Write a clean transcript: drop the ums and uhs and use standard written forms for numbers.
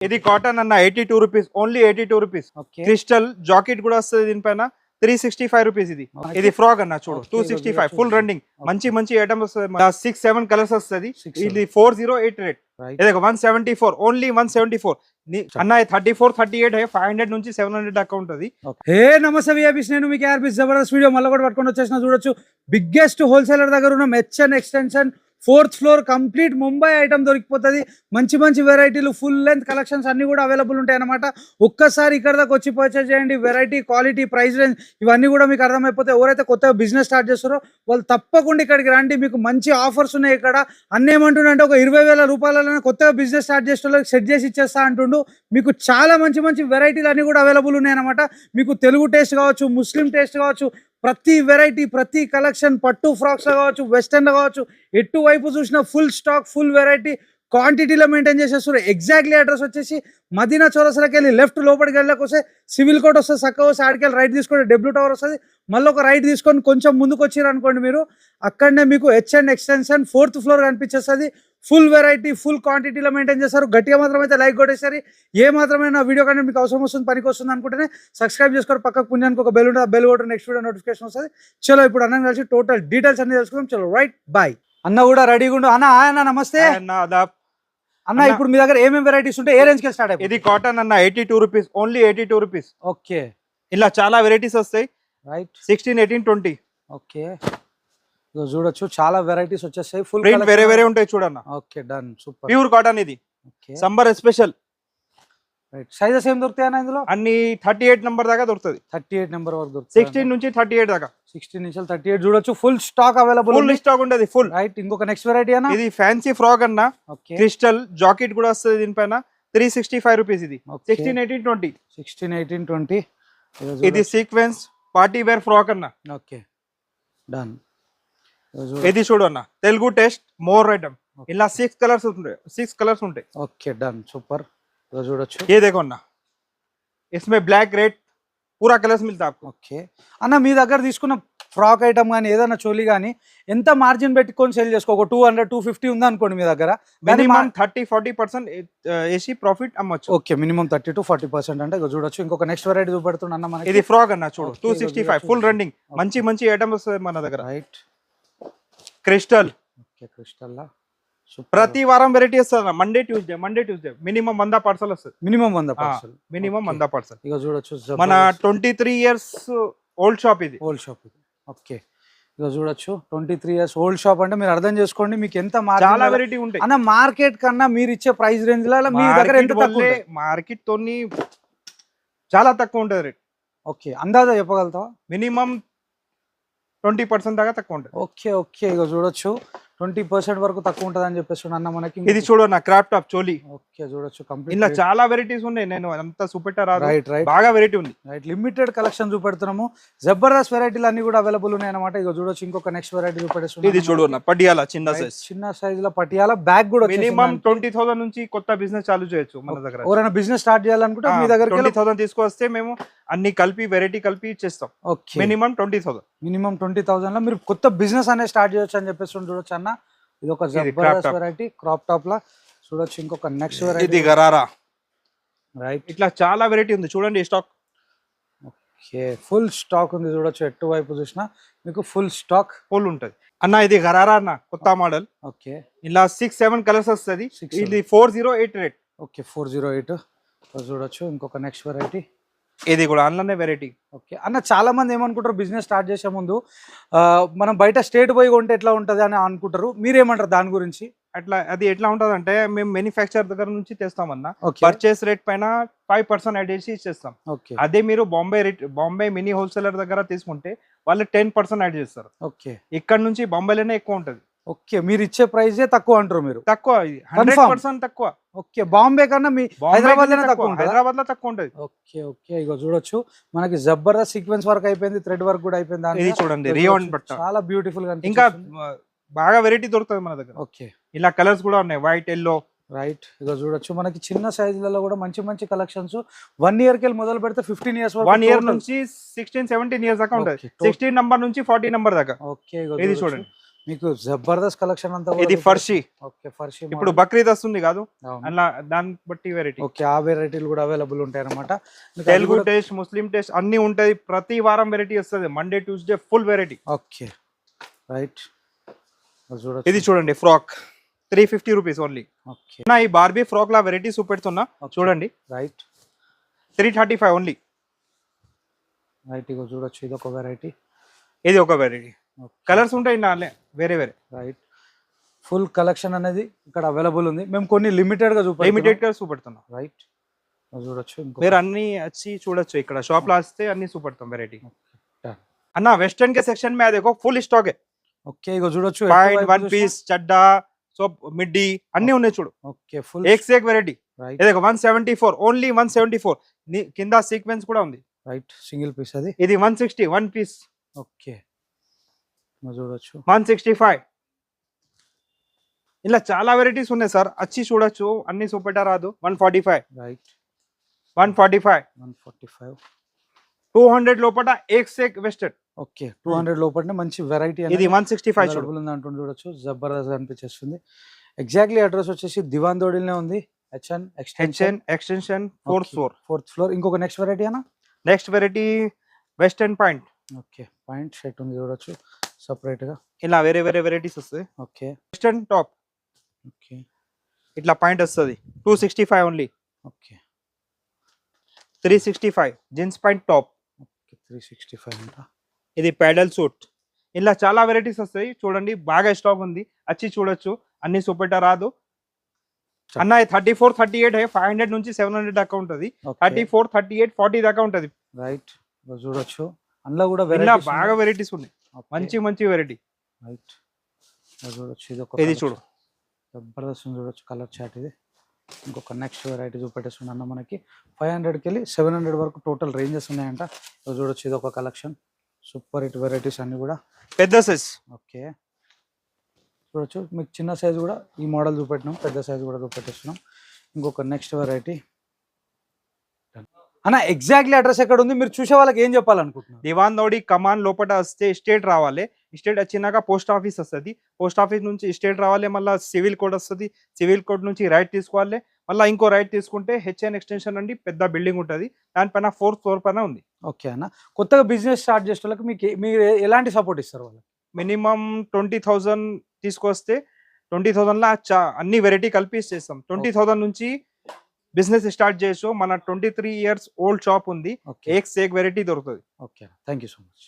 ఇది కాటన్ అన్న 82 rupees, only 82 rupees. Okay crystal jacket కూడా వస్తుంది దీనిపైన. 365 రూపీస్. ఇది ఫ్రాక్ అన్న చూడు. 265 ఫుల్ రన్నింగ్. మంచి మంచి ఐటమ్ వస్తుంది. 6-7 కలర్స్ వస్తుంది. ఇది 408 రేట్. ఇది 174, ఓన్లీ 174 అన్న. 34 38 500 నుంచి 700 దాకా ఉంటుంది. హే నమస్తే విఐపీస్, నేను మీకు ఆర్బీస్ జబర్దస్త్ వీడియో మళ్ళీ కూడా పట్టుకొని వచ్చేసిన. చూడొచ్చు, బిగ్గెస్ట్ హోల్సేలర్ దగ్గర ఉన్న మెచ్చన్ extension 4th floor complete Mumbai item దొరికిపోతుంది. మంచి మంచి వెరైటీలు, ఫుల్ లెంత్ కలెక్షన్స్ అన్ని కూడా అవైలబుల్ ఉంటాయి అన్నమాట. ఒక్కసారి ఇక్కడ దాకా వచ్చి పర్చేస్ చేయండి. వెరైటీ, క్వాలిటీ, ప్రైస్ రేంజ్ ఇవన్నీ కూడా మీకు అర్థమైపోతే ఎవరైతే కొత్తగా బిజినెస్ స్టార్ట్ చేస్తారో వాళ్ళు తప్పకుండా ఇక్కడికి రండి. మీకు మంచి ఆఫర్స్ ఉన్నాయి ఇక్కడ. అన్న ఏమంటుండే ఒక 20,000 రూపాయలైనా కొత్తగా బిజినెస్ స్టార్ట్ చేసే వాళ్ళకి సెట్ చేసి ఇచ్చేస్తా అంటుండు. మీకు చాలా మంచి మంచి వెరైటీలు అన్ని కూడా అవైలబుల్ ఉన్నాయి అన్నమాట. మీకు తెలుగు టేస్ట్ కావచ్చు, ముస్లిం టేస్ట్ కావచ్చు, ప్రతి వెరైటీ, ప్రతి కలెక్షన్, పట్టు ఫ్రాక్స్ కావచ్చు, వెస్టర్న్ కావచ్చు, ఎటువైపు చూసినా ఫుల్ స్టాక్, ఫుల్ వెరైటీ, క్వాంటిటీలో మెయింటైన్ చేసేస్తారు. ఎగ్జాక్ట్లీ అడ్రస్ వచ్చేసి మదీనా చౌరస్తాకి వెళ్ళి లెఫ్ట్ లోపలికి వెళ్ళక వస్తే సివిల్ కోర్ట్ వస్తుంది. చక్కగా వస్తే ఆడికి వెళ్ళి రైట్ తీసుకొని డబ్ల్యూ టవర్ వస్తుంది. మళ్ళీ ఒక రైట్ తీసుకొని కొంచెం ముందుకు వచ్చారు అనుకోండి మీరు, అక్కడనే మీకు హెచ్ఎండ్ ఎక్స్టెన్షన్ 4th ఫ్లోర్ కనిపించేస్తుంది. ఫుల్ వెరైటీ, ఫుల్ క్వాంటిటీలో మెయింటైన్ చేస్తారు. గట్టిగా మాత్రం అయితే లైక్ కొట్టేసరి. ఏ మాత్రమే వీడియో కంటే మీకు అవసరం వస్తుంది, పనికి వస్తుంది అనుకుంటేనే సబ్స్క్రైబ్ చేసుకోరు. పక్కకు పుణ్యానికి ఒక బెల్ ఉంటుంది, బెల్ కొట్టు, నెక్స్ట్ వీడియో నోటిఫికేషన్ వస్తుంది. చలో ఇప్పుడు అన్నం కలిసి టోటల్ డీటెయిల్స్ అన్ని తెలుసుకుందాం. చలో రైట్ బాయ్. అన్న కూడా రెడీగా ఉండు. అన్న నమస్తే అన్న. ఇప్పుడు మీ దగ్గర ఏమేమి వెరైటీస్ ఉంటాయి, ఏ రేంజ్ కి స్టార్ట్ అయిపోయి? ఇది కాటన్ అన్న 82 రూపీస్, ఓన్లీ 82 రూపీస్. ఓకే, ఇలా చాలా వెరైటీస్ వస్తాయి. రైట్. 16, 18, 20. ఓకే, చూడొచ్చు చాలా వెరైటీస్ వచ్చేస్తాయి. ఫుల్ ప్రింట్ వేరే వేరే ఉంటాయి చూడన్న. Okay, done, super. Pure cotton ఇది. Summer special. రైట్. సైజెస్ ఏం దొరుకుతాయి అన్న ఇందులో? అన్ని 38 నెంబర్ దాకా దొరుకుతుంది. 38 నెంబర్ వరకు దొరుకుతుంది. 16 నుంచి 38 దాకా. 16 నుంచి 38 చూడొచ్చు. Full stock available. Full stock ఉండదు. ఫుల్. రైట్. ఇంకొక నెక్స్ట్ వెరైటీ అన్న, ఇది ఫ్యాన్సీ ఫ్రాక్ అన్న. క్రిస్టల్ జాకెట్ కూడా వస్తుంది దీనిపైన. 365 రూపీస్. ఇది 16, 18, 20. 16, 18, 20. ఇది సీక్వెన్స్ పార్టీ వేర్ ఫ్రాక్ అన్న. Okay, done. ఇది చూడు అన్న, తెలుగు టేస్ట్ మోర్ ఐటమ్. ఇలా 6 కలర్స్ ఉంటాయి. 6 కలర్స్ ఉంటాయి. Okay, done, super. చూడొచ్చు. ये देखो ना, इसमें ब्लैक रेड पूरा कलर्स मिलता है आपको. ఓకే అన్న, మీ దగ్గర తీసుకున్న ఫ్రాక్ ఐటమ్ కానీ ఏదైనా చోలి కానీ ఎంత మార్జిన్ పెట్టుకొని సేల్ చేసుకో? ఒక 200, 250 ఉంది అనుకోండి మీ దగ్గర, మినిమం 30-40% ఏసీ ప్రాఫిట్ అమ్మొచ్చు. ఓకే, మినిమం 30 to 40% అంటే చూడొచ్చు. ఇంకొక నెక్స్ట్ వెరైటీ చూపెడుతున్నా అన్న మనకి. ఇది ఫ్రాక్ అన్న చూడు. 265 ఫుల్ రన్నింగ్. మంచి మంచి ఐటమ్స్ మన దగ్గర. రైట్. క్రిస్టల్. ఓకే, క్రిస్టల్ లా ప్రతి వారం వెరైటీ వస్తుంది. మండే ట్యూస్డే మినిమం 100 పార్సల్ వస్తుంది. Minimum 100 parcel. Minimum 100 parcel. ఇక చూడొచ్చు, మన 23 years ఓల్డ్ షాప్ ఇది. ఓల్డ్ షాప్ ఇది. ఓకే, ఇక చూడొచ్చు. 23 years ఓల్డ్ షాప్ అంటే మీరు అర్థం చేసుకోండి మీకు ఎంత చాలా వెరైటీ ఉంటాయి అన్న. మార్కెట్ కన్నా మీరు ఇచ్చే ప్రైస్ రేంజ్ లో మీ దగ్గర ఎంత తక్కువ? మార్కెట్ తోని చాలా తక్కువ ఉంటుంది రేట్. ఓకే, అందాజా చెప్పగలుగుతావా? మినిమం 20% దాకా తక్కువ ఉంటుంది. ఓకే ఓకే, ఇక చూడొచ్చు 20% వరకు తక్కువ ఉంటుంది అని చెప్పేసి అన్న మనకి. ఇది చూడు నా క్రాప్ టాప్ చోలీ. ఓకే, చూడొచ్చు కంప్లీట్. ఇలా చాలా వెరైటీస్ ఉన్నాయి. నేను అంతా చూపెట్టారా? రైట్ రైట్, బాగా వెరైటీ ఉంది. రైట్, లిమిటెడ్ కలెక్షన్ చూపెడుతున్నాము. జబర్దస్త్ వెరైటీలు అన్ని కూడా అవైలబుల్ ఉన్నాయి అన్నమాట. ఇక చూడొచ్చు. ఇంకొక నెక్స్ట్ వెరైటీ చూపెట్టేస్తున్నాం. ఇది చూడు నా పటియాలా చిన్న సైజ్. చిన్న సైజ్ లో పటియాలా బ్యాగ్ కూడా మినిమం 20,000 నుంచి కొత్త బిజినెస్ చాలు చేయొచ్చు మన దగ్గర. ఎవరైనా బిజినెస్ స్టార్ట్ చేయాలనుకుంటే మీ దగ్గర 20,000 తీసుకొస్తే మేము అన్ని కలిపి వెరైటీ కలిపి ఇచ్చేస్తాం. Okay, minimum 20,000. మినిమం 20,000 లో మీరు కొత్త బిజినెస్ అనేది స్టార్ట్ చేయొచ్చు అని చెప్పేసి చూడొచ్చు అన్న. ఇది ఒక జబర్దస్త్ వెరైటీ క్రాప్ టాప్ లా చూడొచ్చు. ఇంకొక నెక్స్ట్ వెరైటీ ఇది గరారా. రైట్, ఇట్లా చాలా వెరైటీ ఉంది చూడండి స్టాక్. ఓకే, ఫుల్ స్టాక్ ఉంది చూడొచ్చు. ఎటువైపు చూసినా మీకు ఫుల్ స్టాక్ ఫుల్ ఉంటది అన్న. ఇది గరారా అన్న, కొత్త మోడల్. ఓకే, ఇలా 6-7 కలర్స్ వస్తుంది. ఇది 408 రేట్. ఓకే, 408 చూడొచ్చు. ఇంకొక నెక్స్ట్ వెరైటీ ఇది కూడా ఆన్లైన్ వెరైటీ. ఓకే అన్న, చాలా మంది ఏమనుకుంటారు బిజినెస్ స్టార్ట్ చేసే ముందు మనం బయట స్టేట్ పోయి కొంటే ఎట్లా ఉంటుంది అని అనుకుంటారు. మీరేమంటారు దాని గురించి? అట్లా అది ఎట్లా ఉంటది అంటే మేము మ్యానుఫ్యాక్చర్ దగ్గర నుంచి తెస్తామన్నా. పర్చేస్ రేట్ పైన 5% యాడ్ చేసి ఇచ్చేస్తాం. అదే మీరు బాంబే మినీ హోల్సేలర్ దగ్గర తీసుకుంటే వాళ్ళు 10% యాడ్ చేస్తారు. ఓకే, ఇక్కడ నుంచి బాంబేలోనే ఎక్కువ ఉంటది. ఓకే, మీరు ఇచ్చే ప్రైస్ తక్కువ అంటారు మీరు? తక్కువ, 100% తక్కువ. ఓకే, బాంబే కన్నా మీ హైదరాబాద్ లో తక్కువ ఉంటది. ఓకే ఓకే, ఇక చూడొచ్చు మనకి జబర్దస్త్ సీక్వెన్స్ వర్క్ అయిపోయింది, థ్రెడ్ వర్క్ కూడా అయిపోయింది. ఇది చూడండి, రియోన్ బట్ట చాలా బ్యూటిఫుల్ గా. ఇంకా బాగా వెరైటీ దొరుకుతుంది మన దగ్గర. ఓకే, ఇలా కలర్స్ కూడా ఉన్నాయి, వైట్, ఎల్లో. రైట్, ఇక చూడొచ్చు మనకి చిన్న సైజులలో కూడా మంచి మంచి కలెక్షన్స్. 1 year కి మొదలు పెడితే 15 years 1 year నుంచి 16-17 years దాకా ఉంటుంది. 16 నంబర్ నుంచి 40 నంబర్ దాకా. ఓకే, ఇది చూడండి, మీకు జబర్దస్త్ కలెక్షన్ అంతా ఇది ఫర్షి. ఓకే ఫర్షి ఇప్పుడు బక్రీద్ వస్తుంది కాదు, అలా దాన్ని బట్టి వెరైటీ. ఓకే ఆ వెరైటీలు కూడా అవైలబుల్ ఉంటాయి అనమాట. తెలుగు టేస్ట్, ముస్లిం టేస్ట్ అన్ని ఉంటది. ప్రతి వారం వెరైటీ వస్తుంది, Monday Tuesday full variety. Okay right. ఇది చూడండి ఫ్రాక్ 350 రూపీస్ ఓన్లీ. ఓకే నా ఈ బార్బీ ఫ్రాక్ లా వెరైటీ చూపెడుతున్నా చూడండి. Right 335 only. రైట్ ఇగో చూడొచ్చు, ఇది ఒక వెరైటీ, ఇది ఒక వెరైటీ. కలర్స్ ఉంటాయి నాలే వేరే వేరే. రైట్ ఫుల్ కలెక్షన్ అనేది ఇక్కడ అవైలబుల్ ఉంది. మేము కొన్ని లిమిటెడ్ గా లిమిటెడ్ గా చూపెడుతున్నాం. రైట్ చూడొచ్చు, మీరు అన్ని వచ్చి చూడొచ్చు. ఇక్కడ షాప్ లో వస్తే అన్ని చూపెడతాం వెరైటీ. అన్న వెస్టర్న్ के सेक्शन में देखो फुल स्टॉक है. ఓకే ఇగో చూడొచ్చు, పాయింట్, వన్ పీస్, చడ్డా, సో మిడ్డీ అన్ని ఉన్నాయి చూడు. ఓకే ఫుల్ ఏక్ సే ఏక్ వెరైటీ. రైట్ ఇది 174 ఓన్లీ 174. కింద సీక్వెన్స్ కూడా ఉంది. రైట్ సింగిల్ పీస్ అది. ఇది 160 వన్ పీస్. ఓకే చూడొచ్చు 165. ఇలా చాలా వెరైటీస్ ఉన్నాయి సార్, వచ్చి చూడొచ్చు. అన్ని చూపెట్ట రాదు. 145. రైట్ 145. 145. 200 లోపల ఏక్ సే ఏక్ వెస్టర్న్. ఓకే 200 లోపలనే మంచి వెరైటీ ఇది 165 చూడు. ఉంది అంటూ చూడొచ్చు, జబర్దస్త్ అనిపించేస్తుంది. ఎగ్జాక్ట్లీ అడ్రస్ వచ్చేసి దివాన్ దోడిల్నే ఉంది. HN extension 4th floor. ఇంకొక నెక్స్ట్ వెరైటీ అన్న. Next variety western pant. Okay pant shirt ఉంది చూడొచ్చు సెపరేట్ గా. ఇలా వేరే వేరే వెరైటీస్ వస్తాయి. Okay western top. ఓకే ఇట్లా పాయింట్ వస్తుంది 265 only. Okay 365 jeans pant top. Okay 365 అంట. ఇది పెడల్ సూట్. ఇలా చాలా వెరైటీస్ వస్తాయి చూడండి. బాగా స్టాక్ ఉంది, వచ్చి చూడొచ్చు. అన్ని చూపెట్ట రాదు అన్న. 34, 38 500 నుంచి 700 దాకా ఉంటది. 34, 38, 40 దాకా ఉంటది. రైట్ చూడొచ్చు, అందులో కూడా బాగా వెరైటీస్ ఉన్నాయి. మంచి మంచి వెరైటీ. రైట్ చూడొచ్చు, ఇది చూడు జబర్దస్త్ చూడొచ్చు కలర్ చాట్. ఇది ఇంకొక నెక్స్ట్ వెరైటీ చూపెట్టేస్తుంది అన్న. మనకి 500కి వెళ్ళి 700 వరకు టోటల్ రేంజెస్ ఉన్నాయంట. చూడొచ్చు, ఇది ఒక కలెక్షన్. సూపర్ హిట్ వెరైటీస్ అన్ని కూడా పెద్ద సైజ్. ఓకే చూడొచ్చు, మీకు చిన్న సైజ్ కూడా ఈ మోడల్ చూపెట్టినాం, పెద్ద సైజ్ కూడా చూపెట్టేస్తున్నాం. ఇంకొక నెక్స్ట్ వెరైటీ అన్న. ఎగ్జాక్ట్లీ అడ్రస్ ఎక్కడ ఉంది, మీరు చూసే వాళ్ళకి ఏం చెప్పాలనుకుంటున్నారు? దివాన్ దౌడి కమాన్ లోపల వస్తే స్టేట్ రావాలి. స్టేట్ వచ్చినాక పోస్ట్ ఆఫీస్ వస్తుంది. పోస్ట్ ఆఫీస్ నుంచి స్టేట్ రావాలి, మళ్ళీ సివిల్ కోడ్ వస్తుంది. సివిల్ కోడ్ నుంచి రైట్ తీసుకోవాలి, మళ్ళీ ఇంకో రైట్ తీసుకుంటే హెచ్ఎన్ ఎక్స్టెన్షన్ అండి పెద్ద బిల్డింగ్ ఉంటుంది. దానిపైన 4th ఫ్లోర్ పైన ఉంది. ఓకే అన్న, కొత్తగా బిజినెస్ స్టార్ట్ చేసే వాళ్ళకి మీరు ఎలాంటి సపోర్ట్ ఇస్తారు? వాళ్ళు మినిమం 20,000 తీసుకొస్తే 20,000 లా అన్ని వెరైటీ కలిపి చేస్తాం. 20,000 నుంచి బిజినెస్ స్టార్ట్ చేయొచ్చు. మన 23 years ఓల్డ్ షాప్ ఉంది. ఏక్ సే ఏక్ వెరైటీ దొరుకుతుంది. Okay thank you so much.